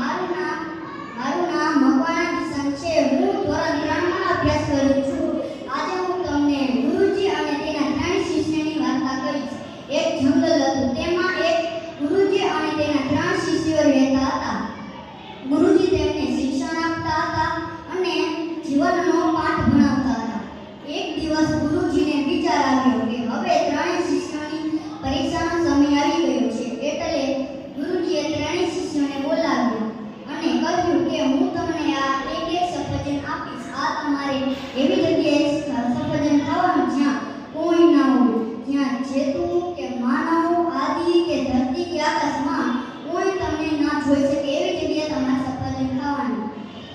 મારું નામ મકવાણા કિશન છે. હું ધોરણ 3 માં અભ્યાસ કરું છું. આજે હું તમને ગુરુજી અને તેના 3 શિષ્યની વાર્તા કહીશ. એક જંગલ હતું. તેમાં એક ગુરુજી અને તેના 3 શિષ્યો રહેતા હતા. ગુરુજી તેમને શિક્ષણ આપતા હતા અને જીવનનો પાઠ ભણાવતા હતા. એક દિવસ ગુરુજીને વિચાર આવ્યો કે હવે 3 શિષ્યોની પરીક્ષાનો સમય આવી ગયો છે. એટલે ગુરુજીએ 3 શિષ્યોને બોલાવ્યા અને કહ્યું કે હું તમને આ એક સફરજન આપીશ. આ તમારે એવી જગ્યાએ સફરજન ખાવાનું જ્યાં કોઈ ના હોય, જ્યાં જેતું કે માનવ આદિ કે ધરતી કે આકાશમાં કોઈ તમને ના જોઈ શકે એવી જગ્યાએ તમારે સફરજન ખાવાનું.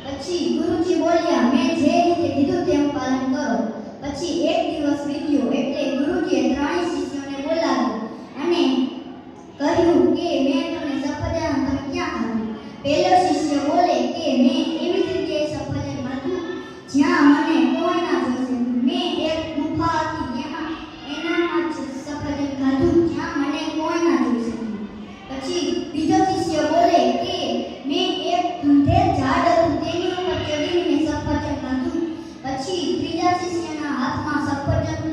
પછી ગુરુજી બોલ્યા, મેં જે રીતે કીધું તેમ પાલન કરો. પછી એક દિવસ વીત્યો એટલે ગુરુજીએ 3 શિષ્યોને બોલાવ્યા અને કહ્યું કે મેં તમને સફરજન તમે ક્યાં ખાધું? પહેલો શિષ્ય બોલે કે મેં એવી જગ્યાએ સફરજન ખાધું જ્યાં મને કોઈ ના જોશે. મેં એક ગુફા હતી એનામાં જ સફરજન ખાધું જ્યાં મને કોઈ ના જોઈ શકે. પછી બીજો શિષ્ય બોલે કે મેં એક ધૂંધેર ઝાડ હતું તેની ઉપર ચડીને સફરજન ખાધું. પછી ત્રીજા શિષ્યના હાથમાં સફરજન